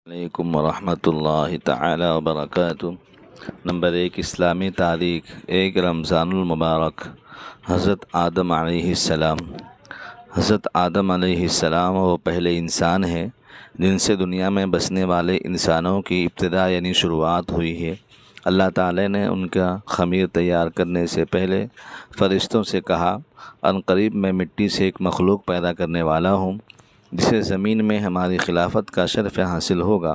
علیکم ورحمۃ اللہ تعالی وبرکاتہ۔ نمبر 1، اسلامی تاریخ 1 رمضان المبارک۔ حضرت آدم علیہ السلام۔ حضرت آدم علیہ السلام وہ پہلے انسان ہیں جن سے دنیا میں بسنے والے انسانوں کی ابتدا یعنی شروعات ہوئی ہے۔ اللہ تعالی نے ان کا خمیر تیار کرنے سے پہلے فرشتوں سے کہا، عنقریب میں مٹی سے ایک مخلوق پیدا کرنے والا ہوں جسے زمین میں ہماری خلافت کا شرف حاصل ہوگا۔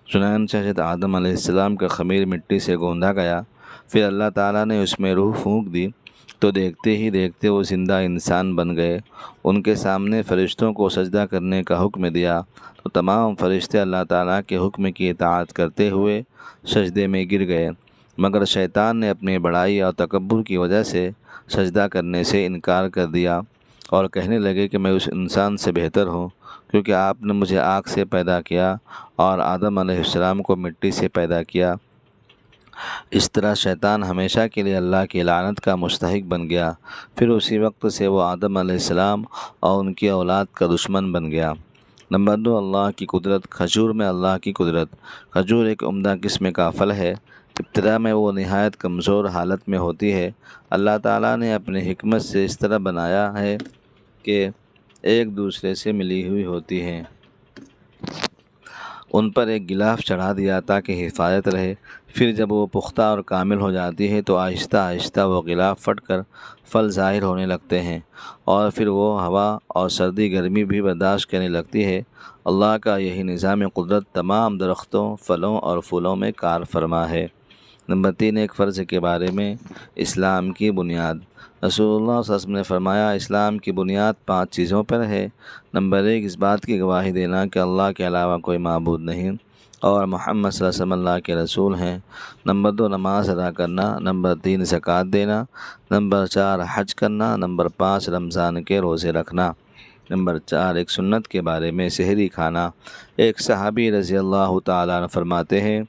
چنانچہ حضرت آدم علیہ السلام کا خمیر مٹی سے گوندا گیا، پھر اللہ تعالیٰ نے اس میں روح پھونک دی تو دیکھتے ہی دیکھتے وہ زندہ انسان بن گئے۔ ان کے سامنے فرشتوں کو سجدہ کرنے کا حکم دیا تو تمام فرشتے اللہ تعالیٰ کے حکم کی اطاعت کرتے ہوئے سجدے میں گر گئے، مگر شیطان نے اپنی بڑائی اور تکبر کی وجہ سے سجدہ کرنے سے انکار کر دیا اور کہنے لگے کہ میں اس انسان سے بہتر ہوں کیونکہ آپ نے مجھے آگ سے پیدا کیا اور آدم علیہ السلام کو مٹی سے پیدا کیا۔ اس طرح شیطان ہمیشہ کے لیے اللہ کی لعنت کا مستحق بن گیا۔ پھر اسی وقت سے وہ آدم علیہ السلام اور ان کی اولاد کا دشمن بن گیا۔ نمبر 2، اللہ کی قدرت۔ کھجور میں اللہ کی قدرت۔ کھجور ایک عمدہ قسم کا پھل ہے۔ ابتدا میں وہ نہایت کمزور حالت میں ہوتی ہے۔ اللہ تعالیٰ نے اپنی حکمت سے اس طرح بنایا ہے کہ ایک دوسرے سے ملی ہوئی ہوتی ہیں۔ ان پر ایک غلاف چڑھا دیا تاکہ حفاظت رہے، پھر جب وہ پختہ اور کامل ہو جاتی ہے تو آہستہ آہستہ وہ غلاف پھٹ کر پھل ظاہر ہونے لگتے ہیں اور پھر وہ ہوا اور سردی گرمی بھی برداشت کرنے لگتی ہے۔ اللہ کا یہی نظام قدرت تمام درختوں، پھلوں اور پھولوں میں کار فرما ہے۔ نمبر 3، ایک فرض کے بارے میں۔ اسلام کی بنیاد۔ رسول اللہ صلی اللہ علیہ وسلم نے فرمایا، اسلام کی بنیاد 5 چیزوں پر ہے۔ نمبر 1، اس بات کی گواہی دینا کہ اللہ کے علاوہ کوئی معبود نہیں اور محمد صلی اللہ علیہ وسلم اللہ کے رسول ہیں۔ نمبر 2، نماز ادا کرنا۔ نمبر 3، زکوٰۃ دینا۔ نمبر 4، حج کرنا۔ نمبر 5، رمضان کے روزے رکھنا۔ نمبر 4، ایک سنت کے بارے میں، سحری کھانا۔ ایک صحابی رضی اللہ تعالیٰ عنہ فرماتے ہیں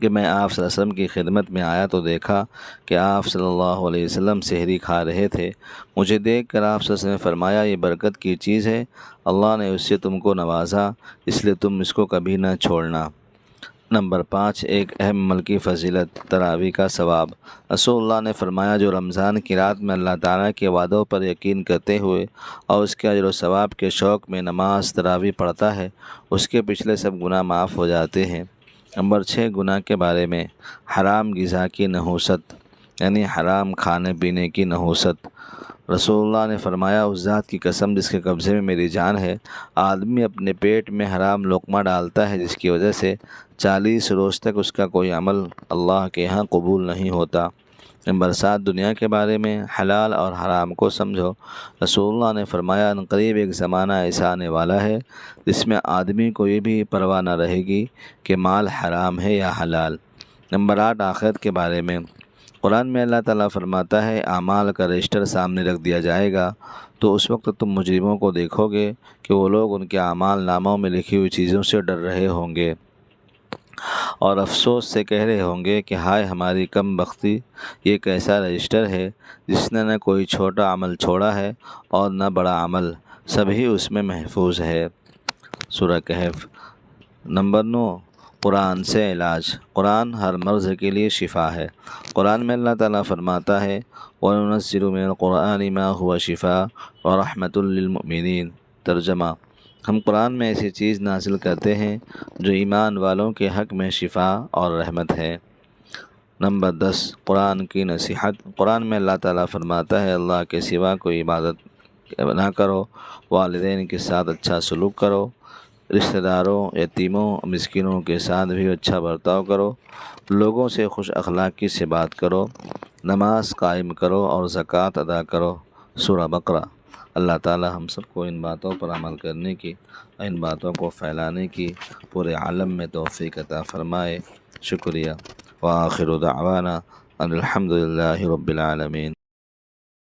کہ میں آپ صلی اللہ علیہ وسلم کی خدمت میں آیا تو دیکھا کہ آپ صلی اللہ علیہ وسلم سحری کھا رہے تھے۔ مجھے دیکھ کر آپ صلی اللہ علیہ وسلم نے فرمایا، یہ برکت کی چیز ہے، اللہ نے اس سے تم کو نوازا، اس لیے تم اس کو کبھی نہ چھوڑنا۔ نمبر 5، ایک اہم عمل کی فضیلت، تراویح کا ثواب۔ رسول اللہ نے فرمایا، جو رمضان کی رات میں اللہ تعالیٰ کے وعدوں پر یقین کرتے ہوئے اور اس کے اجر و ثواب کے شوق میں نماز تراویح پڑھتا ہے، اس کے پچھلے سب گناہ معاف ہو جاتے ہیں۔ نمبر 6، گناہ کے بارے میں۔ حرام غذا کی نحوست یعنی حرام کھانے پینے کی نحوست۔ رسول اللہ نے فرمایا، اس ذات کی قسم جس کے قبضے میں میری جان ہے، آدمی اپنے پیٹ میں حرام لقمہ ڈالتا ہے جس کی وجہ سے 40 روز تک اس کا کوئی عمل اللہ کے ہاں قبول نہیں ہوتا۔ نمبر 7، دنیا کے بارے میں۔ حلال اور حرام کو سمجھو۔ رسول اللہ نے فرمایا، عنقریب ایک زمانہ ایسا آنے والا ہے جس میں آدمی کو یہ بھی پرواہ نہ رہے گی کہ مال حرام ہے یا حلال۔ نمبر 8، آخرت کے بارے میں۔ قرآن میں اللہ تعالیٰ فرماتا ہے، اعمال کا رجسٹر سامنے رکھ دیا جائے گا تو اس وقت تم مجرموں کو دیکھو گے کہ وہ لوگ ان کے اعمال ناموں میں لکھی ہوئی چیزوں سے ڈر رہے ہوں گے اور افسوس سے کہہ رہے ہوں گے کہ ہائے ہماری کم بختی، یہ کیسا رجسٹر ہے جس نے نہ کوئی چھوٹا عمل چھوڑا ہے اور نہ بڑا عمل، سبھی اس میں محفوظ ہے۔ سورہ کہف۔ نمبر 9، قرآن سے علاج۔ قرآن ہر مرض کے لیے شفا ہے۔ قرآن میں اللہ تعالیٰ فرماتا ہے، وَنُنَزِّلُ مِنَ الْقُرْآنِ مَا هُوَ شِفَاءٌ وَرَحْمَةٌ لِّلْمُؤْمِنِينَ۔ ترجمہ، ہم قرآن میں ایسی چیز نازل کرتے ہیں جو ایمان والوں کے حق میں شفا اور رحمت ہے۔ نمبر 10، قرآن کی نصیحت۔ قرآن میں اللہ تعالیٰ فرماتا ہے، اللہ کے سوا کوئی عبادت نہ کرو، والدین کے ساتھ اچھا سلوک کرو، رشتہ داروں، یتیموں، مسکینوں کے ساتھ بھی اچھا برتاؤ کرو، لوگوں سے خوش اخلاقی سے بات کرو، نماز قائم کرو اور زکوٰۃ ادا کرو۔ سورہ بقرہ۔ اللہ تعالی ہم سب کو ان باتوں پر عمل کرنے کی، ان باتوں کو پھیلانے کی پورے عالم میں توفیق عطا فرمائے۔ شکریہ۔ وآخر دعوانا ان الحمد للہ رب العالمین۔